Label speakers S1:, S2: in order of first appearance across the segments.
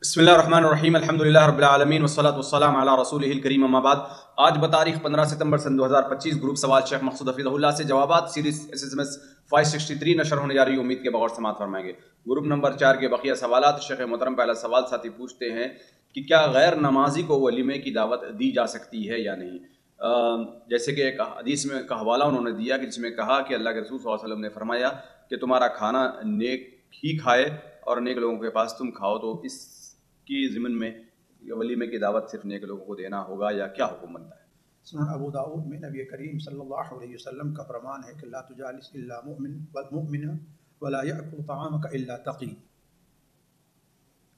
S1: بسم اللہ الرحمن الرحیم الحمدللہ رب العالمین والصلاۃ والسلام علی رسولہ الکریم اما بعد۔ آج بتاریخ 15 ستمبر سن 2025 گروپ سوال شیخ مقصود حفیظہ اللہ سے جوابات سیریز SSMS 563 نشر ہونے جا رہی ہے، امید کے بغور سماعت فرمائیں گے۔ گروپ نمبر 4 کے بقیہ سوالات شیخ محترم پہلا سوال ساتھی پوچھتے ہیں کہ کیا غیر نمازی کو ولیمے کی دعوت دی جا سکتی ہے یا نہیں؟ جیسے کہ ایک حدیث میں کا حوالہ انہوں نے دیا کہ جس میں کہا کہ اللہ کے رسول صلی اللہ علیہ وسلم نے فرمایا کہ تمہارا کھانا نیک ہی کھائے اور نیک لوگوں کے پاس تم کھاؤ، تو اس کی ضمن میں ولیمے کی دعوت صرف نیک لوگوں کو دینا ہوگا یا کیا حکم بنتا ہے؟
S2: سنن ابو داؤد میں نبی کریم صلی اللہ علیہ وسلم کا فرمان ہے کہ لا تجالس الا مؤمن ولا یأکل طعامک الا تقی۔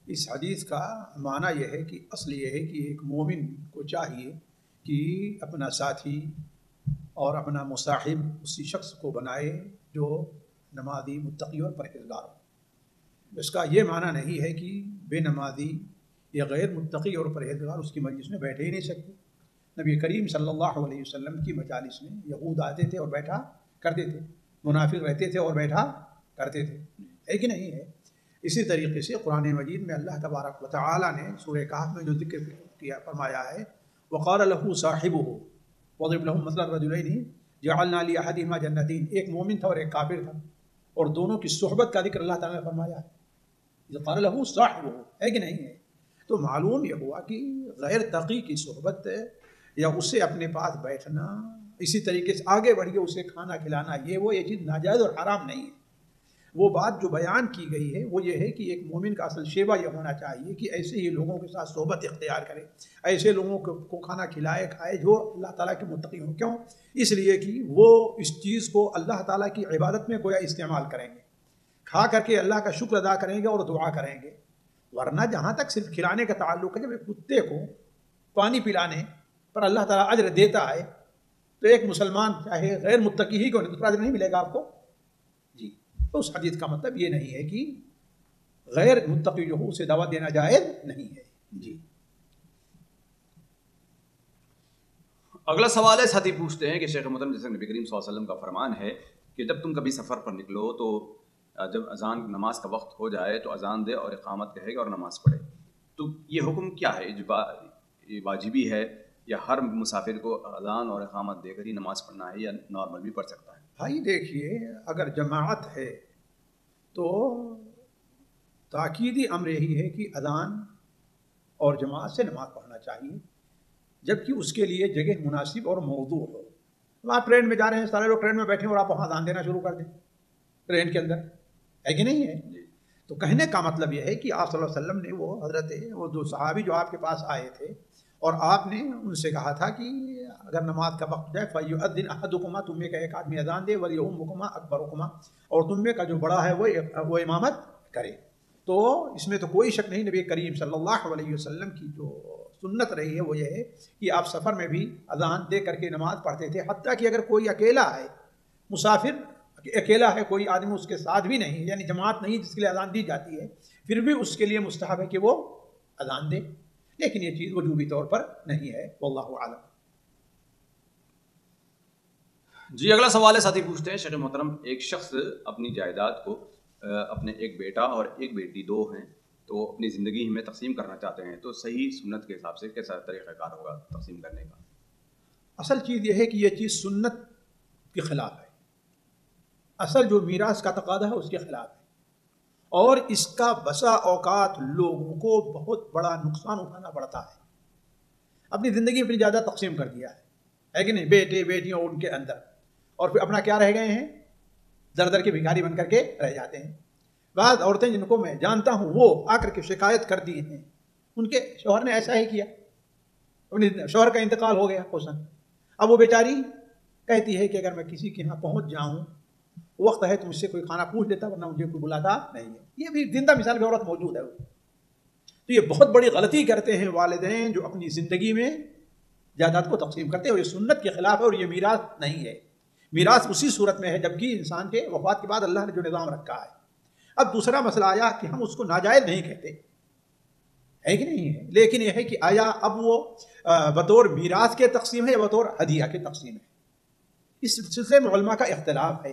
S2: اس حدیث کا معنی یہ ہے کہ اصل یہ ہے کہ ایک مومن کو چاہیے کہ اپنا ساتھی اور اپنا مصاحب اسی شخص کو بنائے جو نمازی، متقی اور پرہیزگار ہو۔ اس کا یہ معنی نہیں ہے کہ بے نمازی یا غیر متقی اور پرہیزگار اس کی مجلس میں بیٹھے ہی نہیں سکتے۔ نبی کریم صلی اللہ علیہ وسلم کی مجالس میں یہود آتے تھے اور بیٹھا کرتے تھے، منافق رہتے تھے اور بیٹھا کرتے تھے، ہے کہ نہیں ہے؟ اسی طریقے سے قرآن مجید میں اللہ تبارک و تعالیٰ نے سورہ کہف میں جو ذکر کیا فرمایا ہے وقال له صاحبه وضرب لهم مثل الرجلين جعلنا لأحدهما جنتين، ایک مومن تھا اور ایک کافر تھا، اور دونوں کی صحبت کا ذکر اللہ تعالیٰ نے فرمایا ہے، قال له صاحبه، ہے کہ نہیں ہے؟ تو معلوم یہ ہوا کہ غیر تقی کی صحبت یا اسے اپنے پاس بیٹھنا، اسی طریقے سے آگے بڑھ کے اسے کھانا کھلانا، یہ چیز ناجائز اور حرام نہیں ہے۔ وہ بات جو بیان کی گئی ہے وہ یہ ہے کہ ایک مومن کا اصل شیوہ یہ ہونا چاہیے کہ ایسے ہی لوگوں کے ساتھ صحبت اختیار کرے، ایسے لوگوں کو کھانا کھائے جو اللہ تعالیٰ کے متقی ہوں۔ کیوں؟ اس لیے کہ وہ اس چیز کو اللہ تعالیٰ کی عبادت میں گویا استعمال کریں گے، کھا کر کے اللہ کا شکر ادا کریں گے اور دعا کریں گے۔ ورنہ جہاں تک صرف کھلانے کا تعلق ہے، جب ایک کتے کو پانی پلانے پر اللہ تعالیٰ اجر دیتا ہے تو ایک مسلمان چاہے غیر متقی ہی کو دوسرا اجر نہیں ملے گا آپ کو؟ جی، تو اس حدیث کا مطلب یہ نہیں ہے کہ غیر متقی جو ہو اسے دعوت دینا جائز نہیں ہے۔ جی،
S1: اگلا سوال ہے ساتھی پوچھتے ہیں کہ شیخ محترم جیسے نبی کریم صلی اللہ علیہ وسلم کا فرمان ہے کہ جب تم کبھی سفر پر نکلو تو جب اذان نماز کا وقت ہو جائے تو اذان دے اور اقامت کہے گا اور نماز پڑھے، تو یہ حکم کیا ہے؟ یہ واجبی ہے یا ہر مسافر کو اذان اور اقامت دے کر ہی نماز پڑھنا ہے یا نارمل بھی پڑھ سکتا ہے؟
S2: بھائی دیکھیے، اگر جماعت ہے تو تاکیدی امر یہی ہے کہ اذان اور جماعت سے نماز پڑھنا چاہیے، جبکہ اس کے لیے جگہ مناسب اور موضوع ہو۔ آپ ٹرین میں جا رہے ہیں، سارے لوگ ٹرین میں بیٹھے ہیں اور آپ وہاں اذان دینا شروع کر دیں ٹرین کے اندر، ہے کہ نہیں ہے؟ تو کہنے کا مطلب یہ ہے کہ آپ صلی اللہ علیہ وسلم نے وہ دو صحابی جو آپ کے پاس آئے تھے اور آپ نے ان سے کہا تھا کہ اگر نماز کا وقت جائے فَيُؤَذِّنْ أَحَدُكُمَا، تم میں کا ایک آدمی اذان دے، وَلْيُؤَمُّكُمَا أَكْبَرُكُمَا، اور تم میں کا جو بڑا ہے وہ امامت کرے۔ تو اس میں تو کوئی شک نہیں، نبی کریم صلی اللہ علیہ وسلم کی جو سنت رہی ہے وہ یہ ہے کہ آپ سفر میں بھی اذان دے کر کے نماز پڑھتے تھے، حتیٰ کہ اگر کوئی اکیلا ہے، مسافر اکیلا ہے، کوئی آدمی اس کے ساتھ بھی نہیں، یعنی جماعت نہیں جس کے لیے اذان دی جاتی ہے، پھر بھی اس کے لیے مستحب ہے کہ وہ اذان دے، لیکن یہ چیز وجوبی طور پر نہیں ہے، واللہ اعلم۔
S1: جی، اگلا سوال ہے ساتھی پوچھتے ہیں شیخ محترم ایک شخص اپنی جائیداد کو اپنے ایک بیٹا اور ایک بیٹی دو ہیں تو اپنی زندگی میں تقسیم کرنا چاہتے ہیں، تو صحیح سنت کے حساب سے کیسا طریقہ کار ہوگا تقسیم کرنے کا؟
S2: اصل چیز یہ ہے کہ یہ چیز سنت کے خلاف ہے، اصل جو میراث کا تقاضا ہے اس کے خلاف ہے، اور اس کا بسا اوقات لوگوں کو بہت بڑا نقصان اٹھانا پڑتا ہے۔ اپنی زندگی اپنی زیادہ تقسیم کر دیا ہے کہ نہیں، بیٹے بیٹیوں ان کے اندر، اور پھر اپنا کیا رہ گئے ہیں، در در کے بھکاری بن کر کے رہ جاتے ہیں۔ بعض عورتیں جن کو میں جانتا ہوں وہ آ کر کے شکایت کر دی ہیں، ان کے شوہر نے ایسا ہی کیا، اپنے شوہر کا انتقال ہو گیا حسن، اب وہ بیچاری کہتی ہے کہ اگر میں کسی کے یہاں پہنچ جاؤں، وقت ہے تو مجھ سے کوئی کھانا پوچھ لیتا ورنہ مجھے کوئی بلاتا نہیں ہے۔ یہ بھی زندہ مثال میں عورت موجود ہے۔ تو یہ بہت بڑی غلطی کرتے ہیں والدین جو اپنی زندگی میں جائیداد کو تقسیم کرتے ہیں، اور یہ سنت کے خلاف ہے، اور یہ میراث نہیں ہے۔ میراث اسی صورت میں ہے جبکہ انسان کے وفات کے بعد اللہ نے جو نظام رکھا ہے۔ اب دوسرا مسئلہ آیا کہ ہم اس کو ناجائز نہیں کہتے، ہے کہ نہیں ہے، لیکن یہ ہے کہ آیا اب وہ بطور میراث کے تقسیم ہے یا بطور ہدیہ کے تقسیم ہے؟ اس سلسلے میں علماء کا اختلاف ہے۔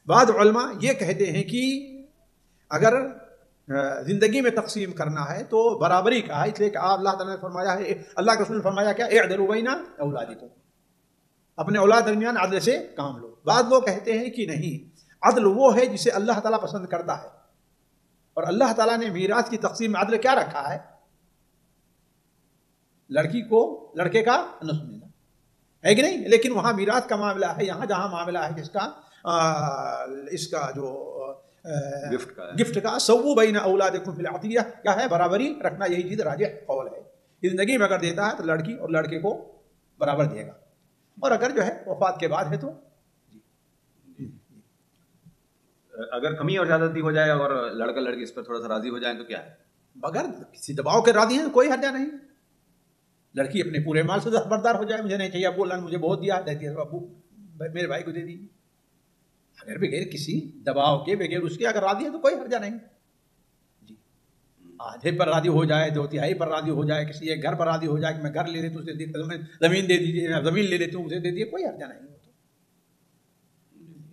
S2: بعض علماء یہ کہتے ہیں کہ اگر زندگی میں تقسیم کرنا ہے تو برابری کا ہے، اس لیے کہ اللہ تعالیٰ نے فرمایا ہے، اللہ کے رسول نے فرمایا کیا، اعدلوا بین اولادکم، اپنے اولاد درمیان عدل سے کام لو۔ بعض لوگ کہتے ہیں کہ نہیں، عدل وہ ہے جسے اللہ تعالیٰ پسند کرتا ہے، اور اللہ تعالیٰ نے میراث کی تقسیم میں عدل کیا رکھا ہے؟ لڑکی کو لڑکے کا نصف ملنا ہے کہ نہیں؟ لیکن وہاں میراث کا معاملہ ہے، یہاں جہاں معاملہ ہے جس کا اس کا جو گفٹ کا، سووا بین اولادکم فی العطیہ، کیا ہے؟ برابری رکھنا، یہی چیز راجح قول ہے۔ زندگی میں اگر دیتا ہے تو لڑکی اور لڑکے کو برابر دے گا، اور اگر جو ہے وفات کے بعد ہے تو
S1: اگر کمی اور زیادتی ہو جائے اور لڑکا لڑکی اس پر تھوڑا سا راضی ہو جائیں تو کیا ہے؟
S2: بغیر کسی دباؤ کے راضی ہیں، کوئی حرجہ نہیں۔ لڑکی اپنے پورے مال سے دستبردار ہو جائے، مجھے نہیں چاہیے، ابو اللہ نے مجھے بہت دیا، دیتی ہے ابو میرے بھائی کو دے دیجیے، اگر بغیر کسی دباؤ کے، بغیر اس کے اگر راضی ہے تو کوئی حرجہ نہیں جی۔ آدھے پر راضی ہو جائے، 2/3 پر راضی ہو جائے، کسی ایک گھر پر راضی ہو جائے کہ میں گھر لے لیتا ہوں، اسے زمین دے دیجیے، میں زمین لے لیتا ہوں، اسے دے دیجیے، کوئی حرجہ نہیں۔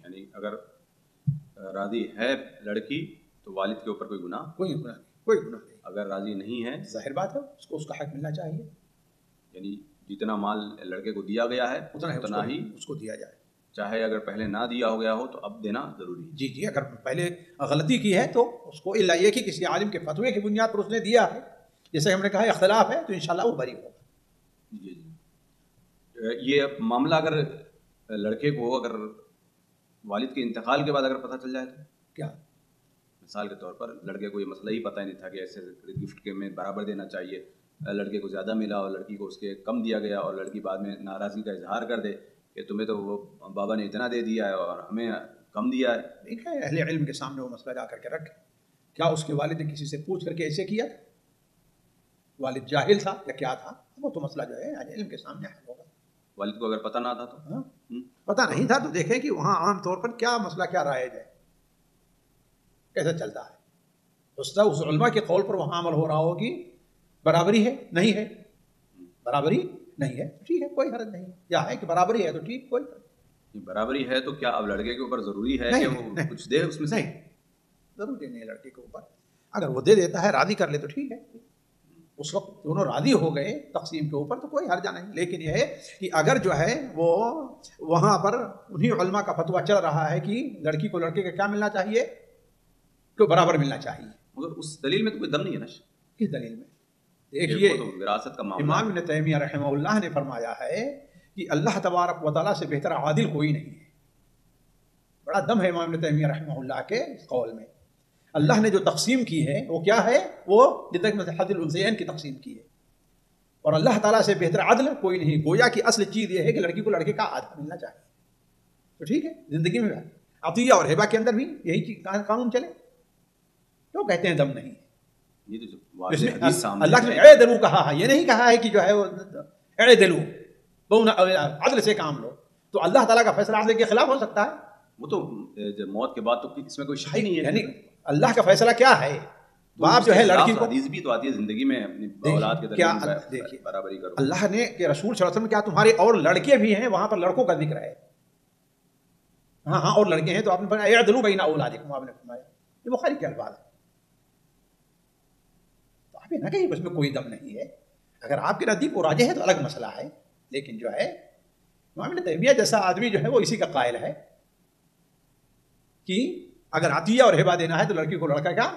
S1: یعنی اگر راضی ہے لڑکی تو والد کے اوپر کوئی گناہ
S2: کوئی گناہ نہیں، کوئی گناہ نہیں۔
S1: اگر راضی نہیں ہے
S2: ظاہر بات ہے اس کو اس کا حق ملنا چاہیے،
S1: یعنی جتنا مال لڑکے کو دیا گیا ہے اتنا ہی
S2: اس کو دیا جائے،
S1: چاہے اگر پہلے نہ دیا ہو گیا ہو تو اب دینا ضروری ہے۔
S2: جی جی، اگر پہلے غلطی کی ہے تو اس کو الا یہ کہ کسی عالم کے فتوے کی بنیاد پر اس نے دیا ہے، جیسے ہم نے کہا اختلاف ہے تو انشاءاللہ وہ بری ہوگا۔
S1: جی جی، یہ معاملہ اگر لڑکے کو اگر والد کے انتقال کے بعد اگر پتہ چل جائے تو
S2: کیا؟
S1: مثال کے طور پر لڑکے کو یہ مسئلہ ہی پتہ ہی نہیں تھا کہ ایسے گفٹ کے میں برابر دینا چاہیے، لڑکے کو زیادہ ملا اور لڑکی کو اس کے کم دیا گیا، اور لڑکی بعد میں ناراضگی کا اظہار کر دے کہ تمہیں تو وہ بابا نے اتنا دے دیا ہے اور ہمیں کم دیا ہے۔
S2: ٹھیک ہے، اہل علم کے سامنے وہ مسئلہ جا کر کے رکھے، کیا اس کے والد نے کسی سے پوچھ کر کے ایسے کیا تھا؟ والد جاہل تھا یا کیا تھا؟ وہ تو مسئلہ جو ہے اہل علم کے سامنے حل ہوگا۔
S1: والد کو اگر پتہ نہ تھا تو
S2: پتہ نہیں تھا تو دیکھیں کہ وہاں عام طور پر کیا مسئلہ کیا رائج ہے، کیسے چلتا ہے، اس علماء کے قول پر وہاں عمل ہو رہا ہو کہ برابری ہے، نہیں ہے، برابری نہیں ہے، ٹھیک ہے، کوئی حرج نہیں، یا ہے کہ برابری ہے تو ٹھیک، کوئی حرج نہیں۔
S1: برابری ہے تو کیا اب لڑکے کے اوپر ضروری ہے کہ وہ کچھ دے اس میں سے؟
S2: نہیں، ضروری نہیں ہے لڑکے کے اوپر، اگر وہ دے دیتا ہے، راضی کر لے تو ٹھیک ہے، اس وقت دونوں راضی ہو گئے تقسیم کے اوپر تو کوئی حرجہ نہیں۔ لیکن یہ ہے کہ اگر جو ہے وہ وہاں پر انہی علماء کا فتویٰ چل رہا ہے کہ لڑکی کو لڑکے کا کیا ملنا چاہیے، تو برابر ملنا چاہیے،
S1: مگر اس دلیل میں تو کوئی دم نہیں ہے نا۔
S2: کس دلیل میں؟ دیکھیے،
S1: وراثت کا معاملہ،
S2: امام ابن تیمیہ رحمہ اللہ نے فرمایا ہے کہ اللہ تبارک و تعالیٰ سے بہتر عادل کوئی نہیں ہے۔ بڑا دم ہے امام ابن تیمیہ رحمہ اللہ کے اس قول میں۔ اللہ نے جو تقسیم کی ہے وہ کیا ہے؟ وہ حد الانثیین کی تقسیم کی ہے، اور اللہ تعالیٰ سے بہتر عدل کوئی نہیں۔ گویا کی اصل چیز یہ ہے کہ لڑکی کو لڑکے کا آدھا ملنا چاہیے، تو ٹھیک ہے، زندگی میں عطیہ اور ہبہ کے اندر بھی یہی قانون چلے، تو کہتے ہیں دم نہیں۔ اللہ نے اعدلوا کہا ہے، یہ نہیں کہا ہے کہ جو ہے وہ اعدلوا عدل سے کام لو، تو اللہ تعالیٰ کا فیصلہ عدل کے خلاف ہو سکتا ہے؟
S1: وہ تو موت کے بعد تو اس میں کوئی شک ہی نہیں ہے،
S2: یعنی اللہ کا فیصلہ کیا ہے؟ باپ جو ہے لڑکی کو،
S1: حدیث بھی تو آتی ہے زندگی میں اپنی اولاد کے درمیان برابری کرو،
S2: اللہ نے کہ رسول صلی اللہ علیہ وسلم کیا تمہارے اور لڑکے بھی ہیں، وہاں پر لڑکوں کا ذکر ہے، ہاں ہاں اور لڑکے ہیں، تو آپ نے فرمایا اعدلوا بین اولادکم، آپ نے فرمایا، یہ بخاری کے الفاظ ہے، تو آپ یہ نہ کہیں اس میں کوئی دم نہیں ہے۔ اگر آپ کے نزدیک وہ راجح ہے تو الگ مسئلہ ہے، لیکن جو ہے امام ابن تیمیہ جیسا آدمی جو ہے وہ اسی کا قائل ہے کہ اگر عطیہ اور ہبہ دینا ہے تو لڑکی کو لڑکا کا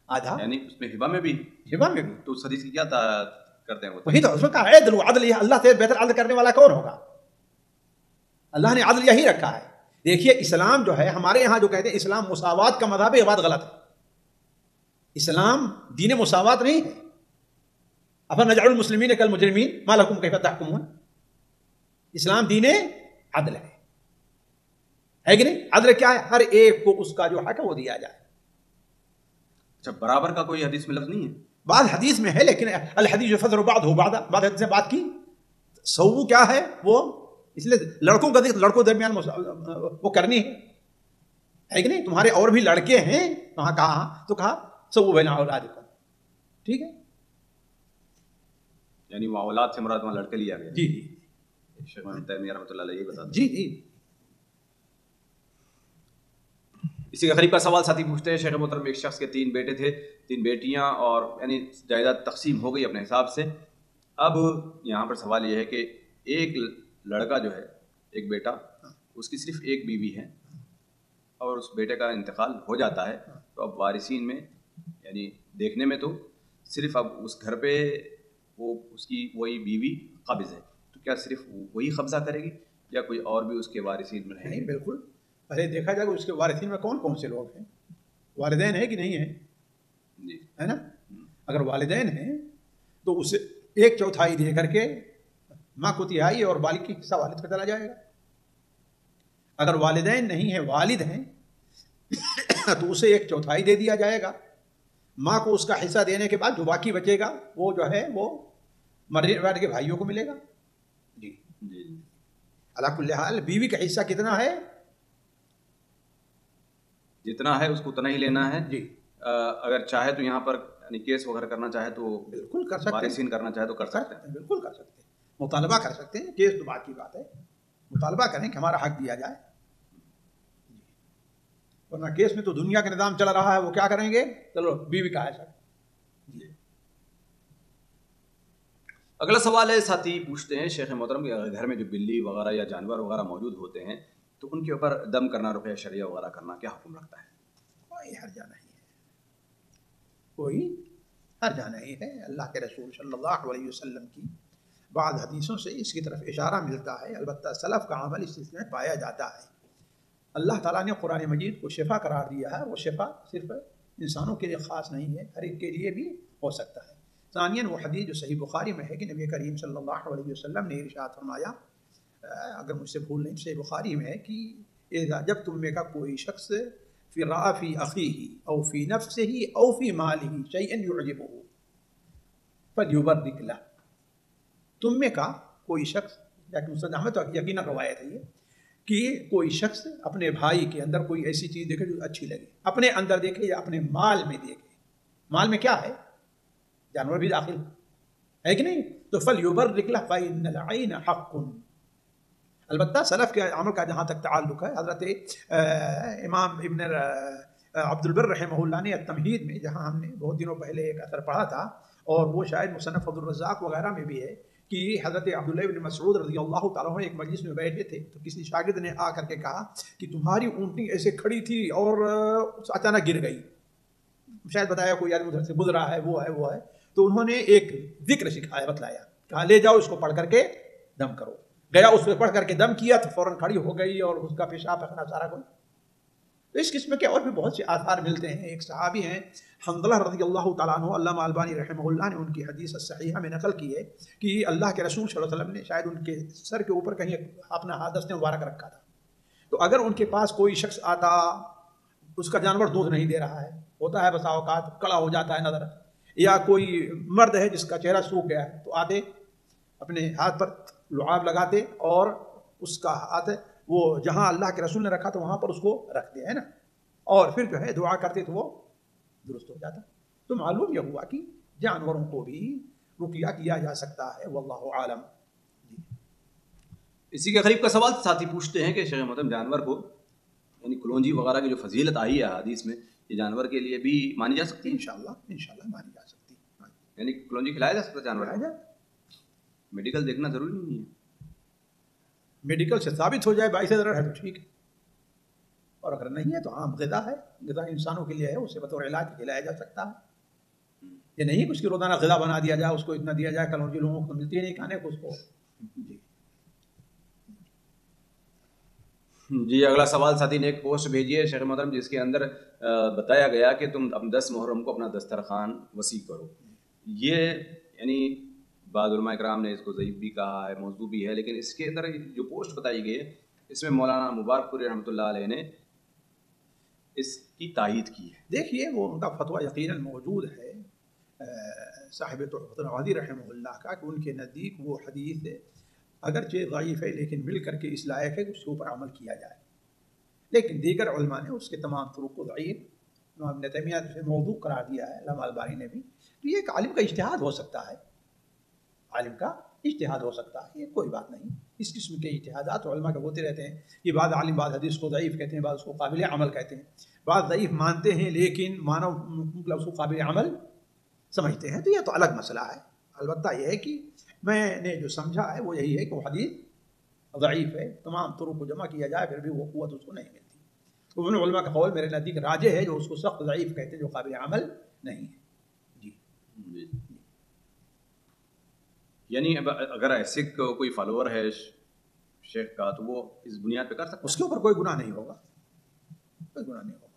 S2: آدھا،
S1: یعنی اس میں ہبہ میں بھی،
S2: ہبہ میں بھی،
S1: تو اس حدیث کی کیا کرتے ہیں؟
S2: وہی تو اس میں کہا اعدلوا، عدل یہ اللہ سے بہتر عدل کرنے والا کون ہوگا؟ اللہ نے عدل یہی رکھا ہے۔ دیکھیے اسلام جو ہے ہمارے یہاں جو کہتے ہیں اسلام مساوات کا مذہب ہے، یہ بات غلط ہے۔ اسلام دین مساوات نہیں ہے۔ افنجعل المسلمین کالمجرمین ما لکم کیف تحکمون، اسلام دین عدل ہے کہ نہیں؟ عدل کیا ہے؟ ہر ایک کو اس کا جو حق ہے وہ دیا جائے۔
S1: اچھا، برابر کا کوئی حدیث میں لفظ نہیں ہے؟
S2: بعض حدیث میں ہے، لیکن الحدیث فضل بعضہ بعضا، بعض حدیث سے بات کی سو کیا ہے وہ، اس لیے لڑکوں کا ذکر لڑکوں درمیان وہ کرنی ہے کہ نہیں؟ تمہارے اور بھی لڑکے ہیں، وہاں کہا تو کہا سو بین اولادکم، ٹھیک ہے،
S1: یعنی وہ اولاد سے مراد وہاں لڑکے لیا گیا۔
S2: جی جی،
S1: شیخ ابن تیمیہ رحمۃ اللہ علیہ بتا دیں۔
S2: جی جی۔
S1: اسی کے قریب کا سوال ساتھی پوچھتے ہیں شیخ محترم ایک شخص کے 3 بیٹے تھے 3 بیٹیاں اور یعنی جائیداد تقسیم ہو گئی اپنے حساب سے. اب یہاں پر سوال یہ ہے کہ ایک لڑکا جو ہے ایک بیٹا اس کی صرف ایک بیوی ہے اور اس بیٹے کا انتقال ہو جاتا ہے تو اب وارثین میں یعنی دیکھنے میں تو صرف اب اس گھر پہ وہ اس کی وہی بیوی قابض ہے تو کیا صرف وہی قبضہ کرے گی یا کوئی اور بھی اس کے وارثین میں رہیں گے؟
S2: نہیں بالکل پہلے دیکھا جائے کہ اس کے وارثین میں کون کون سے لوگ ہیں. والدین ہیں کہ نہیں ہیں؟
S1: جی
S2: ہے نا. اگر والدین ہیں تو اسے 1/4 دے کر کے ماں کو 1/3 اور بالغ کی حصہ والد کا چلا جائے گا. اگر والدین نہیں ہیں والد ہیں تو اسے 1/4 دے دیا جائے گا. ماں کو اس کا حصہ دینے کے بعد جو باقی بچے گا وہ جو ہے وہ مرنے والے کے بھائیوں کو ملے گا. جی
S1: جی
S2: علی کل حال بیوی کا حصہ کتنا ہے؟
S1: جتنا ہے اس کو اتنا ہی لینا ہے.
S2: جی
S1: اگر چاہے تو یہاں پر یعنی کیس وغیرہ کرنا چاہے تو
S2: بالکل کر سکتے ہیں.
S1: وارثین کرنا چاہے تو کر سکتے ہیں.
S2: بالکل کر سکتے ہیں. مطالبہ کر سکتے ہیں. کیس تو بات کی بات ہے. مطالبہ کریں کہ ہمارا حق دیا جائے. ورنہ کیس میں تو دنیا کا نظام چل رہا ہے وہ کیا کریں گے چلو بیوی کا ہے سر.
S1: اگلا سوال ہے ساتھی پوچھتے ہیں شیخ محترم گھر میں جو بلی وغیرہ یا جانور وغیرہ موجود ہوتے ہیں تو ان کے اوپر دم کرنا رقیہ شرعیہ وغیرہ کرنا کیا حکم رکھتا ہے؟
S2: کوئی حرجہ نہیں ہے. کوئی حرجہ نہیں ہے. اللہ کے رسول صلی اللہ علیہ وسلم کی بعض حدیثوں سے اس کی طرف اشارہ ملتا ہے. البتہ سلف کا عمل اس میں پایا جاتا ہے. اللہ تعالیٰ نے قرآن مجید کو شفا قرار دیا ہے. وہ شفا صرف انسانوں کے لیے خاص نہیں ہے ہر ایک کے لیے بھی ہو سکتا ہے. ثانیاً وہ حدیث جو صحیح بخاری میں ہے کہ نبی کریم صلی اللہ علیہ وسلم نے ارشاد فرمایا اگر مجھ سے بھول نہیں صحیح بخاری میں ہے کہ جب تم میں کا کوئی شخص فی رافی اخیہ او فی نفسہ او فی مالہ شیئا یعجبہ فلیبرک لہ. تم میں کا کوئی شخص لیکن مسند احمد تو یقیناً روایت ہے یہ کہ کوئی شخص اپنے بھائی کے اندر کوئی ایسی چیز دیکھے جو اچھی لگے اپنے اندر دیکھے یا اپنے مال میں دیکھے. مال میں کیا ہے؟ جانور بھی داخل ہے کہ نہیں. تو فلیبرک لہ فإن العین حق. البتہ سلف کے عمل کا جہاں تک تعلق ہے حضرت امام ابن عبد البر رحمہ اللہ نے التمہید میں جہاں ہم نے بہت دنوں پہلے ایک اثر پڑھا تھا اور وہ شاید مصنف عبد الرزاق وغیرہ میں بھی ہے کہ حضرت عبداللہ ابن مسعود رضی اللہ تعالیٰ عنہ ایک مجلس میں بیٹھے تھے تو کسی شاگرد نے آ کر کے کہا کہ تمہاری اونٹنی ایسے کھڑی تھی اور اچانک گر گئی. شاید بتایا کوئی آدمی ادھر سے گزرا ہے وہ ہے. تو انہوں نے ایک ذکر سکھایا بتلایا کہا لے جاؤ اس کو پڑھ کر کے دم کرو. گیا اس پہ پڑھ کر کے دم کیا تو فوراً کھڑی ہو گئی اور اس کا پیشاب پخنا سارا کوئی. تو اس قسم کے اور بھی بہت سے آثار ملتے ہیں. ایک صحابی ہیں حنظلہ رضی اللہ تعالیٰ عنہ علامہ البانی رحمہ اللہ نے ان کی حدیث الصحیحہ میں نقل کی ہے کہ اللہ کے رسول صلی اللہ علیہ وسلم نے شاید ان کے سر کے اوپر کہیں اپنا ہاتھ دست مبارک رکھا تھا. تو اگر ان کے پاس کوئی شخص آتا اس کا جانور دودھ نہیں دے رہا ہے ہوتا ہے بسا اوقات کڑا ہو جاتا ہے نظر یا کوئی مرد ہے جس کا چہرہ سوکھ گیا ہے تو آتے اپنے ہاتھ پر لعاب لگاتے اور اس کا ہاتھ وہ جہاں اللہ کے رسول نے رکھا تو وہاں پر اس کو رکھتے ہیں نا اور پھر جو ہے دعا کرتے تو وہ درست ہو جاتا. تو معلوم یہ ہوا کہ جانوروں کو بھی رقیہ کیا جا سکتا ہے واللہ عالم.
S1: اسی کے قریب کا سوال ساتھی پوچھتے ہیں کہ شیخ محترم جانور کو یعنی کلونجی وغیرہ کی جو فضیلت آئی ہے حدیث میں یہ جانور کے لیے بھی مانی جا سکتی ہے؟
S2: انشاءاللہ مانی جا سکتی ہے.
S1: یعنی کلونجی کھلایا جا سکتا ہے جانور؟ میڈیکل دیکھنا ضروری نہیں ہے.
S2: میڈیکل سے ثابت ہو جائے باعث ضرر ہے تو ٹھیک ہے اور اگر نہیں ہے تو عام غذا ہے. غذا انسانوں کے لیے ہے اسے بطور علاج کھلایا جا سکتا ہے. یہ نہیں کہ اس کی روزانہ غذا بنا دیا جائے اس کو اتنا دیا جائے کلونجی لوگوں کو ملتی ہے نہیں کھانے کو اس کو.
S1: جی اگلا سوال ساتھی نے ایک پوسٹ بھیجی ہے شیخ محترم جس کے اندر بتایا گیا کہ تم 10 محرم کو اپنا دسترخوان وسیع کرو. یہ یعنی بعض علماء کرام نے اس کو ضعیف بھی کہا ہے موضوع بھی ہے لیکن اس کے اندر جو پوسٹ بتائی گئی ہے اس میں مولانا مبارک پوری رحمۃ اللہ علیہ نے اس کی تائید کی ہے.
S2: دیکھیے وہ ان کا فتویٰ یقیناً موجود ہے صاحب تحفۃ العوادی رحمہ اللہ کا کہ ان کے نزدیک وہ حدیث اگرچہ ضعیف ہے لیکن مل کر کے اس لائق ہے کہ اس کے اوپر عمل کیا جائے. لیکن دیگر علماء نے اس کے تمام طرق کو ضعیف امام ابن تیمیہ سے موضوع قرار دیا ہے علامہ البانی نے بھی. تو یہ ایک عالم کا اجتہاد ہو سکتا ہے. عالم کا اجتہاد ہو سکتا ہے یہ کوئی بات نہیں. اس قسم کے اجتہادات علماء کے ہوتے رہتے ہیں. یہ بعض عالم بعض حدیث کو ضعیف کہتے ہیں بعض اس کو قابل عمل کہتے ہیں. بعض ضعیف مانتے ہیں لیکن مانو مطلب اس کو قابل عمل سمجھتے ہیں، تو یہ تو الگ مسئلہ ہے۔ البتہ یہ ہے کہ میں نے جو سمجھا ہے وہ یہی ہے کہ وہ حدیث ضعیف ہے، تمام طرق کو جمع کیا جائے پھر بھی وہ قوت اس کو نہیں ملتی۔ تو ان علماء کا قول میرے نزدیک راجح ہے جو اس کو سخت ضعیف کہتے ہیں، جو قابل عمل نہیں ہے۔ جی
S1: یعنی اگر ایسے کوئی فالوور ہے شیخ کا تو وہ اس بنیاد پہ کر سکتا ہے،
S2: اس کے اوپر کوئی گناہ نہیں ہوگا، کوئی گناہ نہیں ہوگا،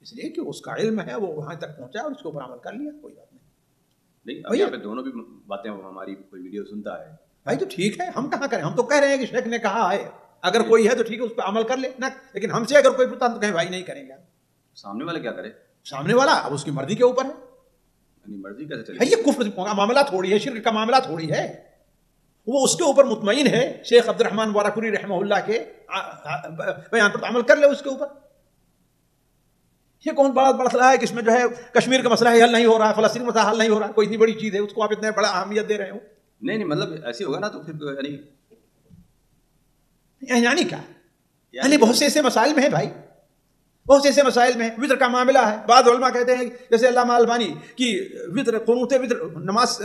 S2: اس لیے کہ اس کا علم ہے، وہ وہاں تک پہنچا اور اس کے اوپر عمل کر لیا، کوئی بات
S1: نہیں۔ اب یہاں پہ دونوں بھی باتیں ہماری کوئی ویڈیو سنتا ہے
S2: بھائی، تو ٹھیک ہے، ہم کہاں کریں، ہم تو کہہ رہے ہیں کہ شیخ نے کہا ہے، اگر کوئی ہے تو ٹھیک ہے اس پہ عمل کر لے نہ، لیکن ہم سے اگر کوئی پوچھتا تو کہیں بھائی نہیں کریں گے۔
S1: سامنے والا کیا کرے؟
S2: سامنے والا اب اس کی مرضی کے اوپر ہے،
S1: یعنی مرضی کیسے چلے؟
S2: یہ کفر کا معاملہ تھوڑی ہے، شرک کا معاملہ تھوڑی ہے، وہ اس کے اوپر مطمئن ہے۔ شیخ عبد الرحمن وارکوری رحمہ اللہ کے بیان پر عمل کر لے اس کے اوپر۔ یہ کون بڑا مسئلہ ہے کہ اس میں جو ہے کشمیر کا مسئلہ حل نہیں ہو رہا ہے، فلسطین کا مسئلہ حل نہیں ہو رہا ہے، کوئی اتنی بڑی چیز ہے اس کو آپ اتنے بڑا اہمیت دے رہے ہو؟
S1: نہیں مطلب ایسے ہوگا نا تو پھر
S2: یعنی کیا، یعنی بہت سے ایسے مسائل میں ہے بھائی، بہت سے ایسے مسائل میں وطر کا معاملہ ہے۔ بعض علماء کہتے ہیں جیسے علامہ البانی کہ وطر قنوت وطر نماز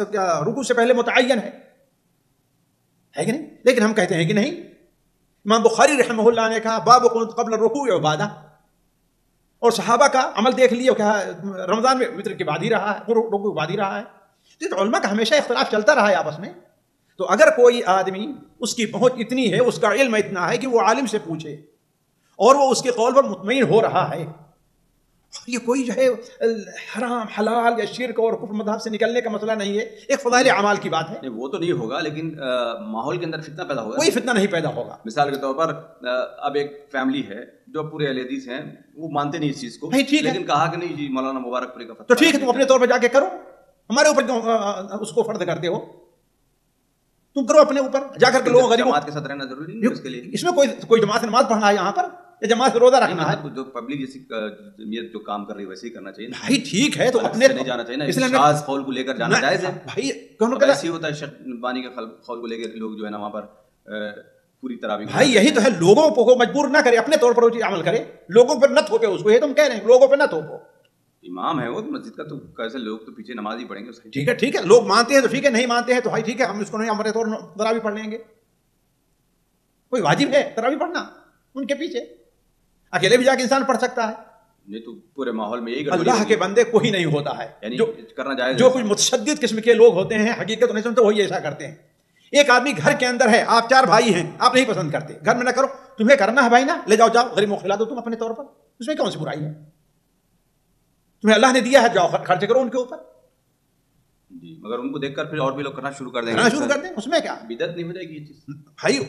S2: رکوع سے پہلے متعین ہے کہ نہیں، لیکن ہم کہتے ہیں کہ نہیں۔ امام بخاری رحمہ اللہ نے کہا باب قنوت قبل الرکوع عبادہ، اور صحابہ کا عمل دیکھ لیے کہ رمضان میں وطر کے بعد ہی رہا ہے، رکوع کے بعد ہی رہا ہے۔ تو علماء کا ہمیشہ اختلاف چلتا رہا ہے آپس میں۔ تو اگر کوئی آدمی اس کی پہنچ اتنی ہے، اس کا علم اتنا ہے کہ وہ عالم سے پوچھے اور وہ اس کے قول پر مطمئن ہو رہا ہے، یہ کوئی جو ہے حرام حلال یا شرک اور کفر مذہب سے نکلنے کا مسئلہ نہیں ہے، ایک فضائل اعمال کی بات ہے۔
S1: وہ تو نہیں ہوگا، لیکن ماحول کے اندر فتنہ پیدا ہوگا۔
S2: کوئی فتنہ نہیں پیدا ہوگا۔
S1: مثال کے طور پر اب ایک فیملی ہے جو پورے اہل حدیث ہیں، وہ مانتے نہیں اس چیز کو، لیکن کہا کہ نہیں جی مولانا مبارک پوری کا فتویٰ،
S2: تو ٹھیک ہے تم اپنے طور پر جا کے کرو، ہمارے اوپر کیوں اس کو فرض کرتے ہو؟ تم کرو اپنے اوپر جا کر کے لوگوں غریبوں
S1: جماعت کے ساتھ رہنا ضروری نہیں اس کے لیے۔
S2: اس میں کوئی جماعت نماز پڑھنا ہے یہاں پر یا جماعت سے روزہ رکھنا ہے؟
S1: جو پبلک جیسی جمعیت جو کام کر رہی ہے ویسے ہی کرنا چاہیے
S2: بھائی ٹھیک ہے، تو اپنے
S1: نہیں جانا چاہیے نا، شاذ قول کو لے کر جانا جائز ہے
S2: بھائی۔ کون
S1: ایسے ہوتا ہے شیخ بانی کے قول کو لے کے لوگ جو ہے نا وہاں پر پوری طرح
S2: بھائی یہی تو ہے، لوگوں کو مجبور نہ کرے، اپنے طور پر وہ چیز عمل کرے، لوگوں پر نہ تھوپے اس کو۔ یہ تم کہہ رہے ہیں لوگوں پہ نہ تھوپو،
S1: امام ہے وہ مسجد کا، تو کیسے لوگ تو پیچھے نماز ہی پڑھیں گے اس کی۔
S2: ٹھیک ہے ٹھیک ہے، لوگ مانتے ہیں تو ٹھیک ہے، نہیں مانتے ہیں تو بھائی ٹھیک ہے، ہم اس کو نہیں ہمارے طور تراویح پڑھ لیں گے۔ کوئی واجب ہے تراویح پڑھنا ان کے پیچھے؟ اکیلے بھی جا کے انسان پڑھ سکتا ہے؟
S1: نہیں تو پورے ماحول میں یہی
S2: اللہ کے بندے کوئی نہیں ہوتا ہے،
S1: یعنی کرنا جائز۔
S2: جو کچھ متشدد قسم کے لوگ ہوتے ہیں حقیقت نہیں سنتے، وہی ایسا کرتے ہیں۔ ایک آدمی گھر کے اندر ہے، آپ 4 بھائی ہیں، آپ نہیں پسند کرتے، گھر میں نہ کرو، تمہیں کرنا ہے بھائی نا، لے جاؤ غریبوں کو کھلا دو تم اپنے طور پر، اس میں کون سی برائی ہے؟ تمہیں اللہ نے دیا ہے، جاؤ خرچ کرو ان کے اوپر
S1: جی، مگر ان کو دیکھ کر پھر اور بھی لوگ کرنا شروع کر دیں
S2: گے، اس میں کیا
S1: بدعت نہیں ہو جائے گی یہ چیز؟
S2: بھائی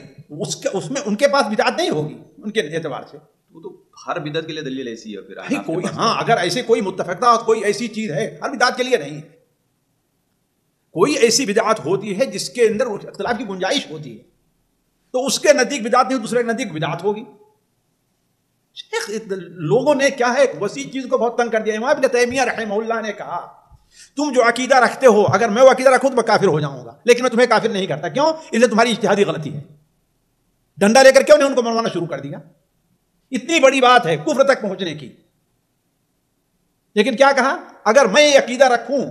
S2: اس میں ان کے پاس بدعت نہیں ہوگی ان کے اعتبار سے،
S1: وہ تو ہر بدعت کے لیے دلیل ایسی ہے پھر
S2: کوئی ہاں اگر ایسے کوئی متفقہ کوئی ایسی چیز ہے، ہر بدعت کے لیے نہیں ہے، کوئی ایسی بدعت ہوتی ہے جس کے اندر اختلاف کی گنجائش ہوتی ہے، تو اس کے نزدیک بدعت نہیں، دوسرے کے نزدیک بدعت ہوگی۔ لوگوں نے کیا ہے وسیع چیز کو بہت تنگ کر دیا۔ امام ابن تیمیہ رحمہ اللہ نے کہا تم جو عقیدہ رکھتے ہو، اگر میں وہ عقیدہ رکھوں تو میں کافر ہو جاؤں گا، لیکن میں تمہیں کافر نہیں کرتا۔ کیوں؟ اس لیے تمہاری اجتہادی غلطی ہے۔ ڈنڈا لے کر کیوں نہیں ان کو منوانا شروع کر دیا؟ اتنی بڑی بات ہے کفر تک پہنچنے کی، لیکن کیا کہا؟ اگر میں یہ عقیدہ رکھوں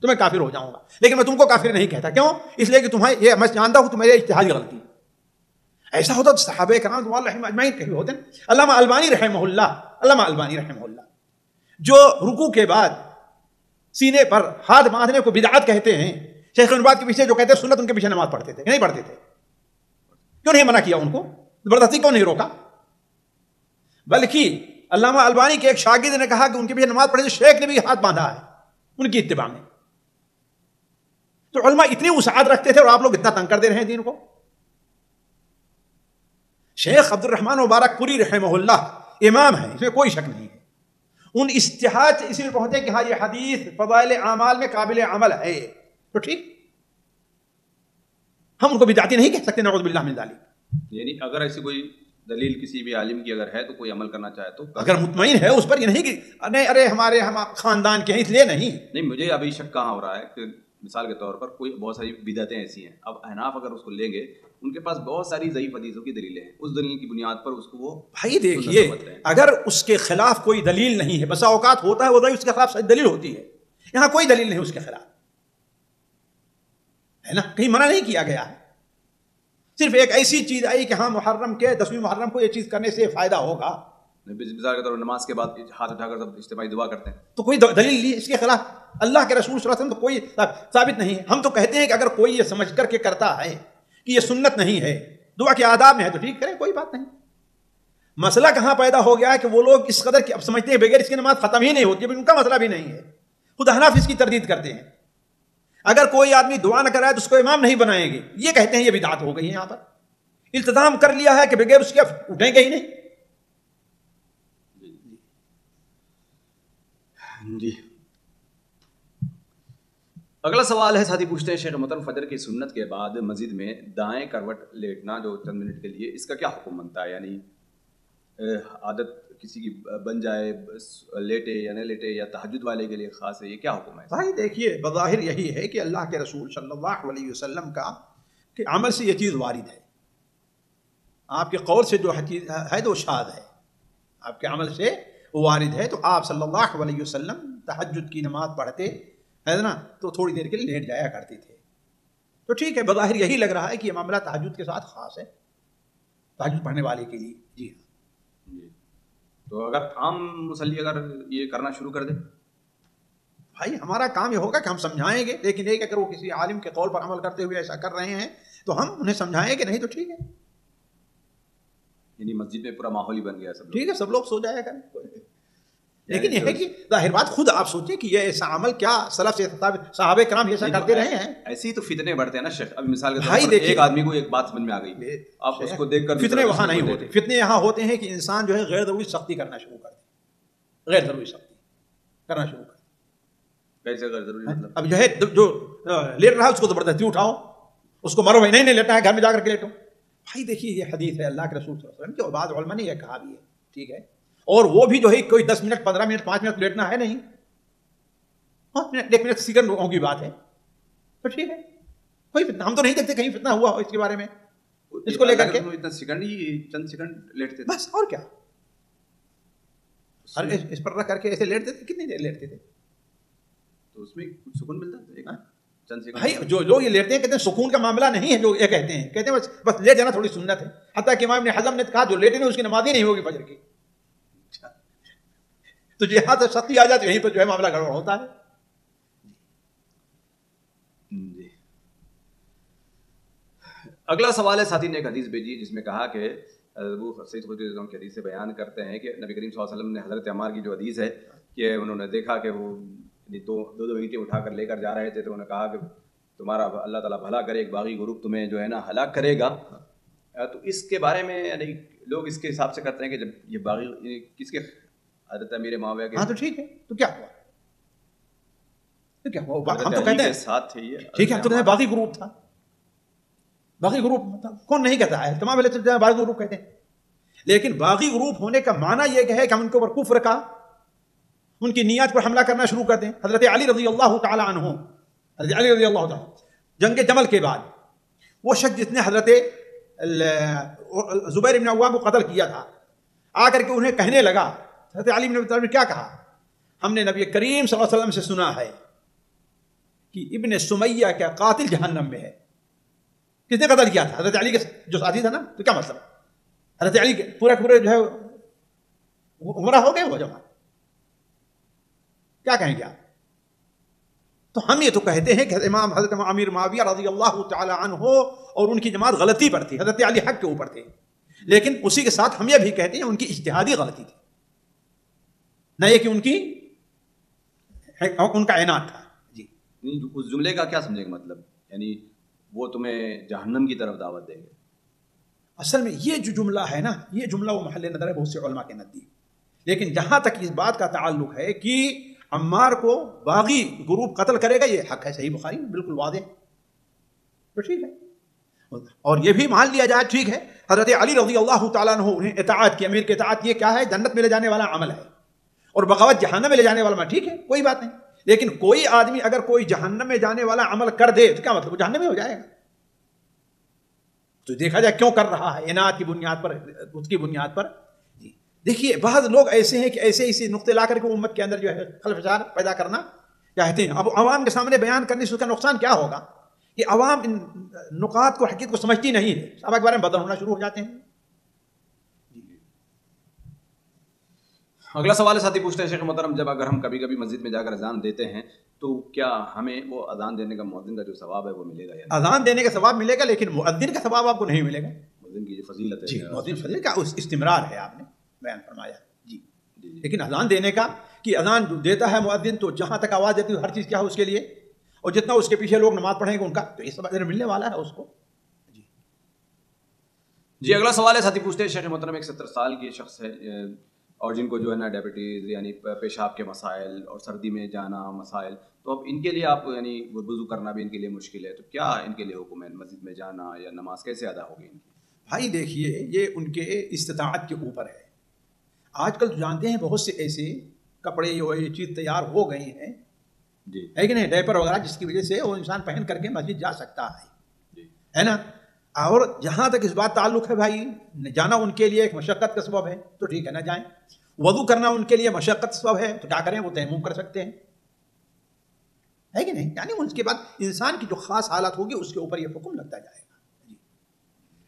S2: تو میں کافر ہو جاؤں گا، لیکن میں تم کو کافر نہیں کہتا۔ کیوں؟ اس لیے کہ تمہیں یہ میں جانتا ہوں تمہاری اجتہادی غلطی۔ ایسا ہوتا تو صحابہ کرام رضوان اللہ علیہم اجمعین کہیں ہوتے ہیں۔ علامہ البانی رحمہ اللہ جو رکوع کے بعد سینے پر ہاتھ باندھنے کو بدعت کہتے ہیں، شیخ البانی کے پیچھے جو کہتے ہیں سنت، ان کے پیچھے نماز پڑھتے تھے نہیں پڑھتے تھے؟ کیوں نہیں منع کیا ان کو؟ زبردستی کیوں نہیں روکا؟ بلکہ علامہ البانی کے ایک شاگرد نے کہا کہ ان کے پیچھے نماز پڑھے، شیخ نے بھی ہاتھ باندھا ہے ان کی اتباع میں۔ تو علماء اتنی وسعت رکھتے تھے اور آپ لوگ اتنا تنگ کر دے رہے ہیں دین کو۔ شیخ عبد الرحمن مبارک پوری رحمہ اللہ امام ہیں، اس میں کوئی شک نہیں ہے۔ ان اجتہاد سے اسی لیے پہنچے کہ ہاں یہ حدیث فضائل اعمال میں قابل عمل ہے، تو ٹھیک، ہم ان کو بدعتی نہیں کہہ سکتے، نعوذ باللہ من ذالک۔
S1: یعنی اگر ایسی کوئی دلیل کسی بھی عالم کی اگر ہے تو کوئی عمل کرنا چاہے تو
S2: اگر مطمئن ہے اس پر، یہ نہیں کہ نہیں ارے ہمارے ہم خاندان کے ہیں اس لیے نہیں۔
S1: مجھے ابھی شک کہاں ہو رہا ہے کہ مثال کے طور پر کوئی بہت ساری بدعتیں ایسی ہیں، اب احناف اگر اس کو لیں گے ان کے پاس بہت ساری ضعیف حدیثوں کی دلیلیں ہیں، اس دلیل کی بنیاد پر اس کو وہ
S2: بھائی دیکھیے اگر اس کے خلاف کوئی دلیل نہیں ہے، بسا اوقات ہوتا ہے وہ اس کے خلاف صحیح دلیل ہوتی ہے، یہاں کوئی دلیل نہیں اس کے خلاف ہے نا، کہیں منع نہیں کیا گیا ہے، صرف ایک ایسی چیز آئی کہ ہاں محرم کے 10ویں محرم کو یہ چیز کرنے سے فائدہ ہوگا،
S1: مثال کے طور پر نماز کے بعد ہاتھ اٹھا کر سب اجتماعی دعا کرتے ہیں،
S2: تو کوئی دلیل نہیں اس کے خلاف، اللہ کے رسول صلی اللہ علیہ وسلم تو کوئی ثابت نہیں ہے۔ ہم تو کہتے ہیں کہ اگر کوئی یہ سمجھ کر کے کرتا ہے کہ یہ سنت نہیں ہے، دعا کے آداب میں ہے، تو ٹھیک کریں، کوئی بات نہیں۔ مسئلہ کہاں پیدا ہو گیا ہے کہ وہ لوگ اس قدر اب سمجھتے ہیں بغیر اس کی نماز ختم ہی نہیں ہوتی ہے، ان کا مسئلہ بھی نہیں ہے، خود حناف اس کی تردید کرتے ہیں، اگر کوئی آدمی دعا نہ کرائے تو اس کو امام نہیں بنائیں گے، یہ کہتے ہیں یہ بدعت ہو گئی ہے، یہاں پر التزام کر لیا ہے کہ بغیر اس کے اٹھیں گے ہی نہیں۔
S1: جی اگلا سوال ہے، ساتھی پوچھتے ہیں شیخ محترم فجر کی سنت کے بعد مسجد میں دائیں کروٹ لیٹنا جو چند منٹ کے لیے، اس کا کیا حکم بنتا ہے؟ یعنی عادت کسی کی بن جائے لیٹے یا نہ لیٹے، یا تہجد والے کے لیے خاص ہے، یہ کیا حکم ہے؟
S2: بھائی دیکھیے بظاہر یہی ہے کہ اللہ کے رسول صلی اللہ علیہ وسلم کا کہ عمل سے یہ چیز وارد ہے، آپ کے قول سے جو چیز ہے تو شاذ ہے، آپ کے عمل سے وارد ہے، تو آپ صلی اللہ علیہ وسلم تہجد کی نماز پڑھتے ہے نا تو تھوڑی دیر کے لیے لیٹ جایا کرتے تھے، تو ٹھیک ہے، بظاہر یہی لگ رہا ہے کہ یہ معاملہ تہجد کے ساتھ خاص ہے، تہجد پڑھنے والے کے لیے۔ جی ہاں،
S1: جی تو اگر عام مصلی اگر یہ کرنا شروع کر دے،
S2: بھائی ہمارا کام یہ ہوگا کہ ہم سمجھائیں گے، لیکن ایک اگر وہ کسی عالم کے قول پر عمل کرتے ہوئے ایسا کر رہے ہیں تو ہم انہیں سمجھائیں گے، نہیں تو ٹھیک ہے،
S1: یعنی مسجد میں پورا ماحول ہی بن گیا، سب
S2: ٹھیک ہے، سب لوگ سو جایا کریں، لیکن یہ ہے کہ ظاہر بات خود آپ سوچیں کہ یہ ایسا عمل کیا سلف سے صحابہ کرام ایسا کرتے رہے ہیں؟
S1: ایسے ہی تو فتنے بڑھتے ہیں نا شیخ، اب مثال کے طور
S2: بھائی
S1: پر ایک آدمی کو ایک بات سمجھ میں آ گئی، آپ اس کو دیکھ کر
S2: فتنے وہاں نہیں ہوتے، فتنے یہاں ہوتے ہیں کہ انسان جو ہے غیر ضروری سختی کرنا شروع کر دے، غیر ضروری سختی کرنا شروع کر دے۔
S1: کیسے غیر ضروری مطلب؟
S2: اب جو ہے جو لیٹ رہا ہے اس کو زبردستی اٹھاؤ، اس کو مرو، بھائی نہیں لیٹنا ہے، گھر میں جا کر کے لیٹو۔ بھائی دیکھیے یہ حدیث ہے اللہ کے رسول صلی اللہ علیہ وسلم کی، اور بعض علماء نے یہ کہا بھی ہے، ٹھیک ہے، اور وہ بھی جو ہے کوئی 10 منٹ 15 منٹ 5 منٹ لیٹنا ہے نہیں، 5 منٹ 1 منٹ سیکنڈ کی بات ہے، تو ٹھیک ہے، کوئی فتنہ ہم تو نہیں دیکھتے کہیں فتنہ ہوا ہو اس کے بارے میں، اس کو لے کر کے
S1: اتنا سیکنڈ ہی چند سیکنڈ لیٹتے تھے
S2: بس، اور کیا، اس پر رکھ کر کے ایسے لیٹتے تھے، کتنی دیر لیٹتے تھے،
S1: تو اس میں کچھ سکون ملتا ہے چند سیکنڈ؟
S2: بھائی جو لوگ یہ لیٹتے ہیں کہتے ہیں سکون کا معاملہ نہیں ہے، جو یہ کہتے ہیں بس لیٹ جانا تھوڑی سنت ہے، حتیٰ کہ امام ابن حزم نے کہا جو لیٹے نہیں اس کی نماز ہی نہیں ہوگی فجر کی، تو جہاں سے سختی آ جاتی یہیں پر جو ہے معاملہ گڑبڑ ہوتا ہے۔
S1: جی اگلا سوال ہے، ساتھی نے ایک حدیث بھیجی جس میں کہا کہ ابو سعید خدری رضی اللہ عنہ کی حدیث سے بیان کرتے ہیں کہ نبی کریم صلی اللہ علیہ وسلم نے حضرت عمار کی جو حدیث ہے کہ انہوں نے دیکھا کہ وہ دو اینٹیں اٹھا کر لے کر جا رہے تھے، تو انہوں نے کہا کہ تمہارا اللہ تعالیٰ بھلا کرے، ایک باغی گروپ تمہیں جو ہے نا ہلاک کرے گا، تو اس کے بارے میں یعنی لوگ اس کے حساب سے کرتے ہیں کہ جب یہ باغی کس کے حضرت امیر معاویہ کے،
S2: ہاں تو ٹھیک ہے، تو کیا ہوا، تو کیا ہوا، ہم تو
S1: حضرت
S2: کہتے
S1: علی
S2: ہیں
S1: کے ساتھ تھے یہ،
S2: ٹھیک ہے، ہم تو کہتے ہیں باغی گروپ تھا، باغی گروپ کون نہیں کہتا ہے، تمام اہل باغی گروپ کہتے ہیں، لیکن باغی گروپ ہونے کا معنی یہ ہے کہ ہم ان کے اوپر کفر کا، ان کی نیت پر حملہ کرنا شروع کر دیں۔ حضرت علی رضی اللہ تعالی عنہ، حضرت علی رضی اللہ تعالی جنگ جمل کے بعد وہ شخص جس نے حضرت زبیر بن عوام کو قتل کیا تھا، آ کر کے انہیں کہنے لگا، حضرت علی بن ابی طالب نے کیا کہا، ہم نے نبی کریم صلی اللہ علیہ وسلم سے سنا ہے کہ ابن سمیہ کا قاتل جہنم میں ہے۔ کس نے قتل کیا تھا؟ حضرت علی کے جو ساتھی تھا نا، تو کیا مطلب، حضرت علی کے پورے جو ہے عمرہ ہو گئے وہ جماعت، کیا کہیں گے آپ؟ تو ہم یہ تو کہتے ہیں کہ امام حضرت امیر معاویہ رضی اللہ تعالی عنہ اور ان کی جماعت غلطی پر تھی، حضرت علی حق کے اوپر تھے، لیکن اسی کے ساتھ ہم یہ بھی کہتے ہیں ان کی اجتہادی غلطی تھی، نہ یہ کہ ان کا عناد تھا۔ جی
S1: اس جملے کا کیا سمجھے گا مطلب، یعنی وہ تمہیں جہنم کی طرف دعوت دیں گے؟
S2: اصل میں یہ جو جملہ ہے نا، یہ جملہ وہ محل نظر ہے بہت سے علماء کے نزدیک، لیکن جہاں تک اس بات کا تعلق ہے کہ عمار کو باغی گروپ قتل کرے گا، یہ حق ہے، صحیح بخاری میں بالکل واضح، تو ٹھیک ہے، اور یہ بھی مان لیا جائے ٹھیک ہے، حضرت علی رضی اللہ تعالیٰ عنہ انہیں اطاعت کی، امیر کی اطاعت یہ کیا ہے، جنت میں لے جانے والا عمل ہے، اور بغاوت جہنم میں لے جانے والا عمل، ٹھیک ہے، کوئی بات نہیں، لیکن کوئی آدمی اگر کوئی جہنم میں جانے والا عمل کر دے تو کیا مطلب، وہ جہنم میں ہو جائے گا، تو دیکھا جائے کیوں کر رہا ہے، اناد کی بنیاد پر، اس کی بنیاد پر. جی دیکھیے بعض لوگ ایسے ہیں کہ ایسے اسی نقطے لا کر کے امت کے اندر جو ہے خلفشار پیدا کرنا چاہتے ہیں. اب عوام کے سامنے بیان کرنے سے اس کا نقصان کیا ہوگا کہ عوام ان نکات کو، حقیقت کو سمجھتی نہیں ہے، سبق کے بارے میں بدل ہونا شروع ہو جاتے ہیں.
S1: اگلا سوال ہے ساتھی پوچھتے ہیں شیخ محترم، جب اگر ہم کبھی کبھی مسجد میں جا کر اذان دیتے ہیں تو کیا ہمیں وہ اذان دینے کا مؤذن کا جو ثواب ہے وہ ملے گا؟
S2: اذان دینے کا ثواب ملے گا لیکن مؤذن کا ثواب آپ کو نہیں ملے گا.
S1: مؤذن کی جو فضیلت ہے،
S2: جی مؤذن فضیلت کا استمرار ہے، آپ نے بیان فرمایا. جی لیکن اذان دینے کا کہ اذان جو دیتا ہے مؤذن تو جہاں تک آواز دیتی ہے ہر چیز کیا ہے اس کے لیے، اور جتنا اس کے پیچھے لوگ نماز پڑھیں گے ان کا تو یہ سب اجر ملنے والا ہے اس کو.
S1: جی اگلا سوال ہے ساتھی پوچھتے ہیں شیخ محترم، ایک 70 سال کی شخص ہے اور جن کو جو ہے نا ڈائبٹیز یعنی پیشاب کے مسائل اور سردی میں جانا مسائل، تو اب ان کے لیے آپ یعنی وضو کرنا بھی ان کے لیے مشکل ہے، تو کیا ان کے لیے حکم ہے مسجد میں جانا یا نماز کیسے ادا ہوگی ان کی؟
S2: بھائی دیکھیے یہ ان کے استطاعت کے اوپر ہے. آج کل تو جانتے ہیں بہت سے ایسے کپڑے یہ چیز تیار ہو گئی ہیں،
S1: جی
S2: ہے کہ نہیں، ڈائپر وغیرہ، جس کی وجہ سے وہ انسان پہن کر کے مسجد جا سکتا ہے،
S1: جی
S2: ہے نا. اور جہاں تک اس بات تعلق ہے بھائی، جانا ان کے لیے ایک مشقت کا سبب ہے تو ٹھیک ہے نہ جائیں. وضو کرنا ان کے لیے مشقت سبب ہے تو کیا کریں، وہ تیمم کر سکتے ہیں، ہے کہ نہیں. یعنی اس کے بعد انسان کی جو خاص حالت ہوگی اس کے اوپر یہ حکم لگتا جائے گا. جی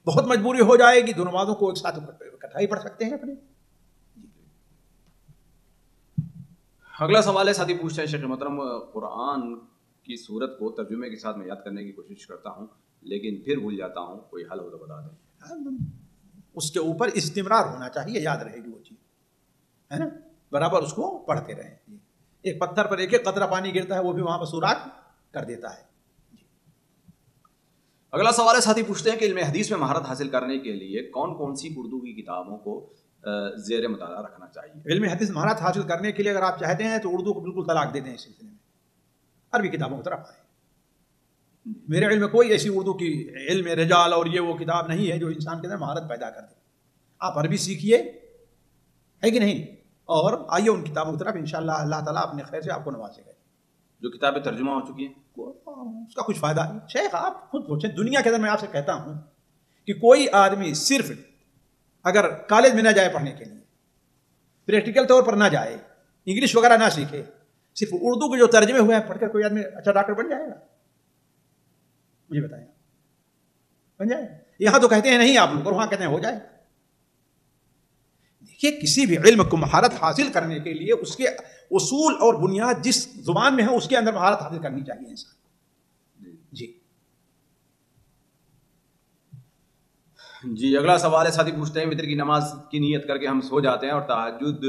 S2: بہت مجبوری ہو جائے گی، دو نمازوں کو ایک ساتھ اکٹھا ہی پڑھ سکتے ہیں اپنے.
S1: اگلا سوال ہے ساتھی پوچھتے ہیں شیخ محترم، قرآن کی صورت کو ترجمے کے ساتھ میں یاد کرنے کی کوشش کرتا ہوں لیکن پھر بھول جاتا ہوں، کوئی حل ہو تو بتا دیں.
S2: اس کے اوپر استمرار ہونا چاہیے، یاد رہے گی وہ چیز، ہے نا، برابر اس کو پڑھتے رہیں. ایک پتھر پر ایک ایک قطرہ پانی گرتا ہے وہ بھی وہاں پر سوراخ کر دیتا ہے.
S1: اگلا سوال ہے ساتھی پوچھتے ہیں کہ علم حدیث میں مہارت حاصل کرنے کے لیے کون کون سی اردو کی کتابوں کو زیر مطالعہ رکھنا چاہیے؟
S2: علم حدیث مہارت حاصل کرنے کے لیے اگر آپ چاہتے ہیں تو اردو کو بالکل طلاق دے دیں، اس سلسلے میں عربی کتابوں کی طرف آئیں. میرے علم میں کوئی ایسی اردو کی علم رجال اور یہ وہ کتاب نہیں ہے جو انسان کے اندر مہارت پیدا کر دے. آپ عربی سیکھیے، ہے کہ نہیں، اور آئیے ان کتابوں کی طرف، انشاءاللہ اللہ تعالیٰ اپنے خیر سے آپ کو نوازے گا.
S1: جو کتابیں ترجمہ ہو چکی ہیں
S2: اس کا کچھ فائدہ نہیں. شیخ آپ خود پوچھیں، دنیا کے اندر میں آپ سے کہتا ہوں کہ کوئی آدمی صرف اگر کالج میں نہ جائے پڑھنے کے لیے، پریکٹیکل طور پر نہ جائے، انگلش وغیرہ نہ سیکھے، صرف اردو کے جو ترجمے ہوئے ہیں پڑھ کر کوئی آدمی اچھا ڈاکٹر بن جائے گا؟ مجھے بتائیں، بن جائے؟ یہاں تو کہتے ہیں نہیں آپ لوگ، اور وہاں کہتے ہیں ہو جائے. دیکھیے کسی بھی علم کو مہارت حاصل کرنے کے لیے اس کے اصول اور بنیاد جس زبان میں ہے اس کے اندر مہارت حاصل کرنی چاہیے انسان. جی
S1: جی اگلا سوال ہے ساتھی پوچھتے ہیں، وتر کی نماز کی نیت کر کے ہم سو جاتے ہیں اور تہجد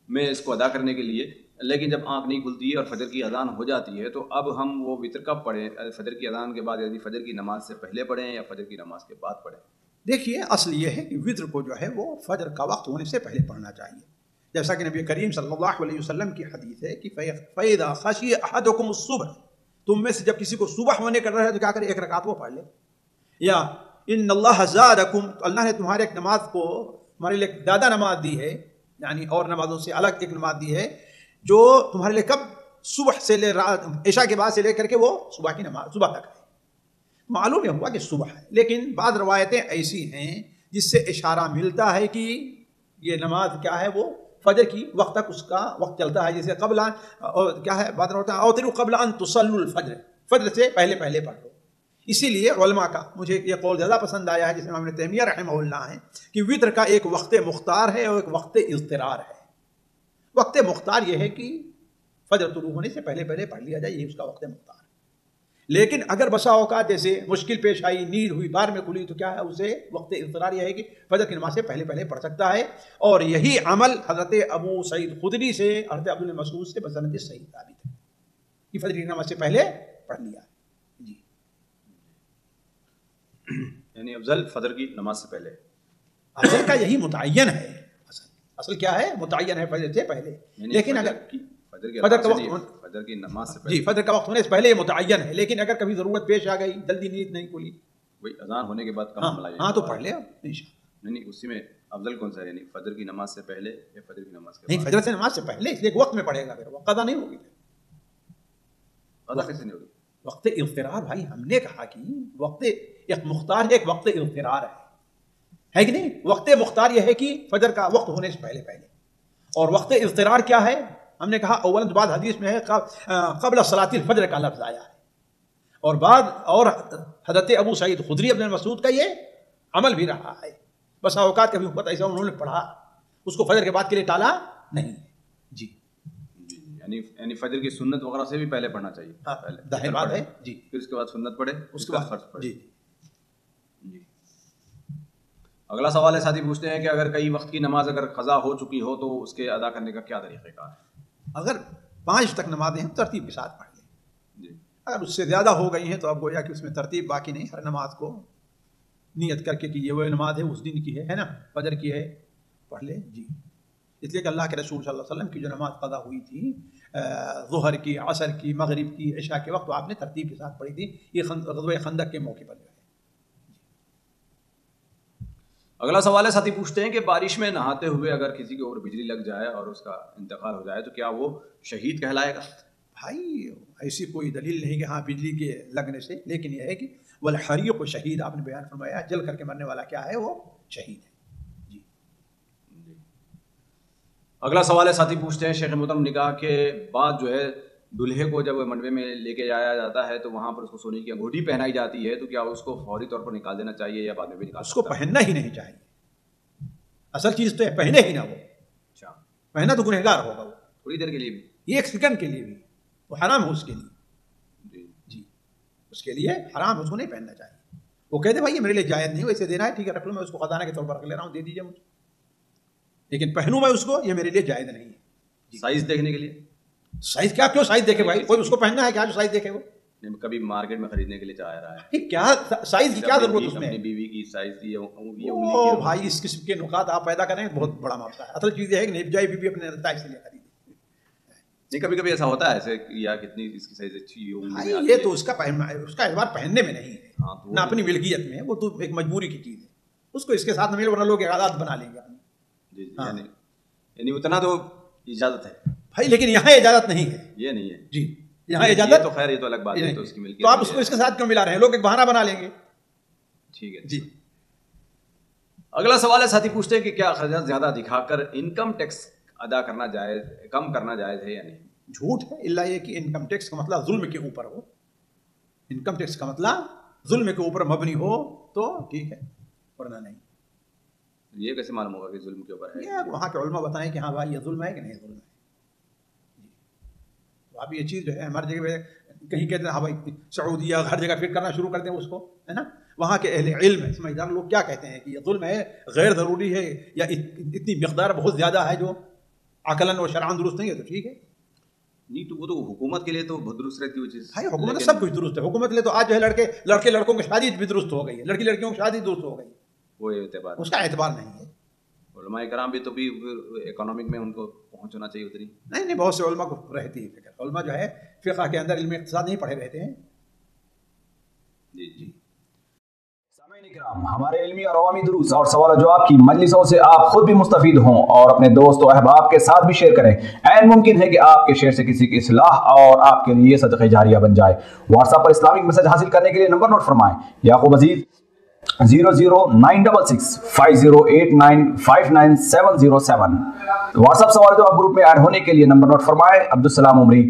S1: میں اس کو ادا کرنے کے لیے، لیکن جب آنکھ نہیں کھلتی ہے اور فجر کی اذان ہو جاتی ہے تو اب ہم وہ وتر کب پڑھیں؟ فجر کی اذان کے بعد، یعنی فجر کی نماز سے پہلے پڑھیں یا فجر کی نماز کے بعد پڑھیں؟
S2: دیکھیے اصل یہ ہے کہ وتر کو جو ہے وہ فجر کا وقت ہونے سے پہلے پڑھنا چاہیے، جیسا کہ نبی کریم صلی اللہ علیہ وسلم کی حدیث ہے کہ فَإِذَا خَشِيَ أَحَدُكُمُ الصُّبْحَ، تم میں سے جب کسی کو صبح ہونے کا ڈر ہے تو کیا کرے، ایک رکعت وہ پڑھ لے. یا ان اللہ زادکم، اللہ نے تمہارے ایک نماز کو تمہارے لیے زیادہ نماز دی ہے، یعنی اور نمازوں سے الگ ایک نماز دی ہے جو تمہارے لیے کب، صبح سے لے رات عشاء کے بعد سے لے کر کے وہ صبح کی نماز صبح تک ہے. معلوم یہ ہوا کہ صبح ہے، لیکن بعض روایتیں ایسی ہیں جس سے اشارہ ملتا ہے کہ یہ نماز کیا ہے، وہ فجر کی وقت تک اس کا وقت چلتا ہے. جیسے قبل کیا ہے، بعد ہوتا ہے اوتروا قبل ان تصلوا الفجر، فجر سے پہلے پہلے پڑھ لو. اسی لیے علماء کا مجھے یہ قول زیادہ پسند آیا ہے جس میں امام ابن تیمیہ رحمہ اللہ ہیں کہ وتر کا ایک وقت مختار ہے اور ایک وقت اضطرار ہے. وقت مختار یہ ہے کہ فجر طلوع ہونے سے پہلے پہلے پڑھ لیا جائے، یہ اس کا وقت مختار ہے. لیکن اگر بسا اوقات جیسے مشکل پیش آئی، نیند ہوئی، بار میں کھلی، تو کیا ہے، اسے وقت اضطرار یہ ہے کہ فجر کی نماز سے پہلے پہلے پڑھ سکتا ہے. اور یہی عمل حضرت ابو سعید خدری سے، حضرت عبد اللہ مسعود سے بسند صحیح ثابت ہے کہ فجر کی نماز سے پہلے پڑھ لیا ہے. جی
S1: یعنی افضل فجر کی نماز سے پہلے.
S2: اصل کا یہی متعین ہے، اصل کیا ہے، متعین ہے فجر سے پہلے. لیکن اگر فجر کا وقت،
S1: فجر کی نماز سے پہلے،
S2: جی فجر کا وقت ہونے سے پہلے یہ متعین ہے، لیکن اگر کبھی ضرورت پیش آ گئی، جلدی نیند نہیں کھلی،
S1: وہی اذان ہونے کے بعد کم ملائیں،
S2: ہاں تو پڑھ لے انشاءاللہ.
S1: نہیں اسی میں افضل کون سا ہے، یعنی فجر کی نماز سے پہلے یا فجر کی نماز کے بعد؟
S2: نہیں، فجر سے نماز سے پہلے، اس لیے وقت میں پڑھے گا، پھر وہ قضا نہیں ہوگی.
S1: قضا کیسے نہیں ہوگی؟
S2: وقت اضطرار بھائی، ہم نے کہا کہ وقت ایک مختار ہے، ایک وقت اضطرار ہے کہ نہیں؟ وقت مختار یہ ہے کہ فجر کا وقت ہونے سے پہلے پہلے، اور وقت اضطرار کیا ہے؟ ہم نے کہا اولاً بعد حدیث میں ہے قبل صلاۃ الفجر کا لفظ آیا ہے، اور بعد اور حضرت ابو سعید خدری ابن مسعود کا یہ عمل بھی رہا ہے، بس اوقات کبھی پتہ ایسا انہوں نے پڑھا اس کو فجر کے بعد کے لیے ٹالا نہیں ہے۔ جی
S1: یعنی فجر کی سنت وغیرہ سے بھی پہلے پڑھنا چاہیے،
S2: ظاہر بات ہے جی،
S1: پھر اس کے بعد سنت پڑھے، اس کے بعد فرض پڑھے۔
S2: جی
S1: جی اگلا سوال ہے، ساتھی پوچھتے ہیں کہ اگر کئی وقت کی نماز اگر قضا ہو چکی ہو تو اس کے ادا کرنے کا کیا طریقہ کار ہے؟
S2: اگر 5 تک نمازیں ہیں ترتیب کے ساتھ پڑھ لیں،
S1: جی
S2: اگر اس سے زیادہ ہو گئی ہیں تو اب گویا کہ اس میں ترتیب باقی نہیں، ہر نماز کو نیت کر کے کہ یہ وہ نماز ہے اس دن کی ہے نا، فجر کی ہے، پڑھ لیں۔ جی اس لیے کہ اللہ کے رسول صلی اللہ علیہ وسلم کی جو نماز قضا ہوئی تھی ظہر کی، عصر کی، مغرب کی، عشاء کے وقت، تو آپ نے ترتیب کے ساتھ پڑھی تھی، یہ غزوہ خندق کے موقع پر جو ہے۔
S1: اگلا سوال ہے، ساتھی پوچھتے ہیں کہ بارش میں نہاتے ہوئے اگر کسی کے اوپر بجلی لگ جائے اور اس کا انتقال ہو جائے تو کیا وہ شہید کہلائے گا؟
S2: بھائی ایسی کوئی دلیل نہیں کہ ہاں بجلی کے لگنے سے، لیکن یہ ہے کہ والحریق شہید، آپ نے بیان فرمایا جل کر کے مرنے والا کیا ہے، وہ شہید ہے۔ جی
S1: اگلا سوال ہے، ساتھی پوچھتے ہیں شیخ محترم نکاح کے بعد جو ہے دلہے کو جب منڈپے میں لے کے جایا جاتا ہے تو وہاں پر اس کو سونے کی انگوٹھی پہنائی جاتی ہے، تو کیا اس کو فوری طور پر نکال دینا چاہیے یا بعد میں بھی نکال؟
S2: اس کو پہننا ہی نہیں چاہیے، اصل چیز تو ہے پہنے ہی نہ وہ،
S1: اچھا
S2: پہنا تو گنہگار ہوگا وہ،
S1: تھوڑی دیر کے لیے بھی،
S2: 1 سیکنڈ کے لیے بھی وہ حرام ہے اس کے لیے۔
S1: جی
S2: جی اس کے لیے حرام، اس کو نہیں پہننا چاہیے۔ وہ کہتے بھائی یہ میرے لیے جائز نہیں، ویسے دینا ہے ٹھیک ہے رکھ لو، میں اس کو خزانہ کے طور پر رکھ لے رہا ہوں، دے دیجیے مجھے، لیکن پہنوں میں اس کو، یہ میرے لیے جائز نہیں ہے۔
S1: سائز دیکھنے کے لیے؟
S2: سائز کیا، کیوں سائز دیکھے بھائی؟ کوئی اس کو پہننا ہے کیا جو سائز دیکھے؟ وہ
S1: کبھی مارکیٹ میں خریدنے کے لیے چاہ رہا ہے،
S2: کیا سائز کی کیا ضرورت اس میں؟
S1: اپنی بیوی کی سائز دی
S2: او بھائی اس قسم کے نکات آپ پیدا کریں بہت بڑا مسئلہ ہے۔ اصل چیز یہ ہے کہ نہیں جائے بیوی اپنے سائز سے لے خریدے۔
S1: نہیں کبھی کبھی ایسا ہوتا ہے ایسے یا کتنی اس کی سائز اچھی ہو،
S2: یہ تو اس کا اعتبار پہننے میں نہیں ہے، نہ اپنی ملکیت میں، وہ تو ایک مجبوری کی چیز ہے، اس کو اس کے ساتھ میل ورنہ لوگ عادات بنا لیں گے اپنی۔
S1: جی یعنی اتنا تو اجازت ہے
S2: بھائی، لیکن یہاں اجازت نہیں ہے،
S1: یہ نہیں ہے
S2: جی یہاں اجازت
S1: تو خیر یہ تو الگ بات ہے، تو اس کی ملکیت
S2: تو آپ اس کو اس کے ساتھ کیوں ملا رہے ہیں؟ لوگ ایک بہانہ بنا لیں گے۔
S1: ٹھیک ہے
S2: جی
S1: اگلا سوال ہے، ساتھی پوچھتے ہیں کہ کیا اخراجات زیادہ دکھا کر انکم ٹیکس ادا کرنا جائز، کم کرنا جائز ہے یا نہیں؟
S2: جھوٹ ہے، الا یہ کہ انکم ٹیکس کا مسئلہ ظلم کے اوپر ہو، انکم ٹیکس کا مسئلہ ظلم کے اوپر مبنی ہو تو ٹھیک ہے، ورنہ نہیں۔
S1: یہ کیسے معلوم ہوگا کہ ظلم کے اوپر ہے؟
S2: یہ وہاں کے علماء بتائیں کہ ہاں بھائی یہ ظلم ہے کہ نہیں ظلم ہے۔ اب یہ چیز جو ہے ہماری جگہ پہ کہیں کہتے ہیں ہاں بھائی سعودیہ ہر جگہ فٹ کرنا شروع کر دیں اس کو، ہے نا، وہاں کے اہل علم سمجھدار لوگ کیا کہتے ہیں کہ یہ ظلم ہے، غیر ضروری ہے، یا اتنی مقدار بہت زیادہ ہے جو عقلاً و شرعاً درست نہیں ہے، تو ٹھیک ہے۔
S1: نہیں تو وہ تو حکومت کے لیے تو بہت درست رہتی ہے وہ چیز،
S2: بھائی حکومت سب کچھ درست ہے، حکومت کے لیے تو آج جو ہے لڑکے لڑکوں کی شادی بھی درست ہو گئی ہے، لڑکی لڑکیوں کی شادی درست ہو گئی،
S1: وہ اعتبار
S2: اس کا اعتبار نہیں ہے۔
S1: علماء کرام بھی تو بھی اکنامک میں ان کو پہنچنا چاہیے اتنی،
S2: نہیں بہت سے علماء کو رہتی ہے فکر، علماء جو ہے فقہ کے اندر علم اقتصاد نہیں پڑھے رہتے ہیں۔
S1: جی
S3: سامعین کرام، ہمارے علمی اور عوامی دروس اور سوال و جواب کی مجلسوں سے آپ خود بھی مستفید ہوں اور اپنے دوست و احباب کے ساتھ بھی شیئر کریں۔ عین ممکن ہے کہ آپ کے شیئر سے کسی کی اصلاح اور آپ کے لیے صدقہ جاریہ بن جائے۔ واٹس ایپ پر اسلامک میسج حاصل کرنے کے لیے نمبر نوٹ فرمائیں: یعقوب عزیز 00966 5089 59707۔ واٹس ایپ سوال جواب گروپ میں ایڈ ہونے کے لیے نمبر نوٹ فرمائیں: عبدالسلام عمری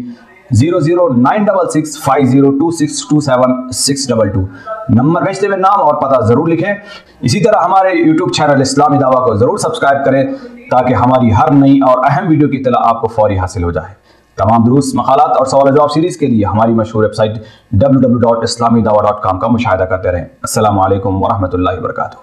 S3: 00966 502627 نمبر بھیجتے ہوئے نام اور پتہ ضرور لکھیں۔ اسی طرح ہمارے یوٹیوب چینل اسلامی دعویٰ کو ضرور سبسکرائب کریں تاکہ ہماری ہر نئی اور اہم ویڈیو کی اطلاع آپ کو فوری حاصل ہو جائے۔ تمام دروس، مقالات اور سوال جواب سیریز کے لیے ہماری مشہور ویب سائٹ www.islamidawah.com کا مشاہدہ کرتے رہیں۔ السلام علیکم ورحمۃ اللہ وبرکاتہ۔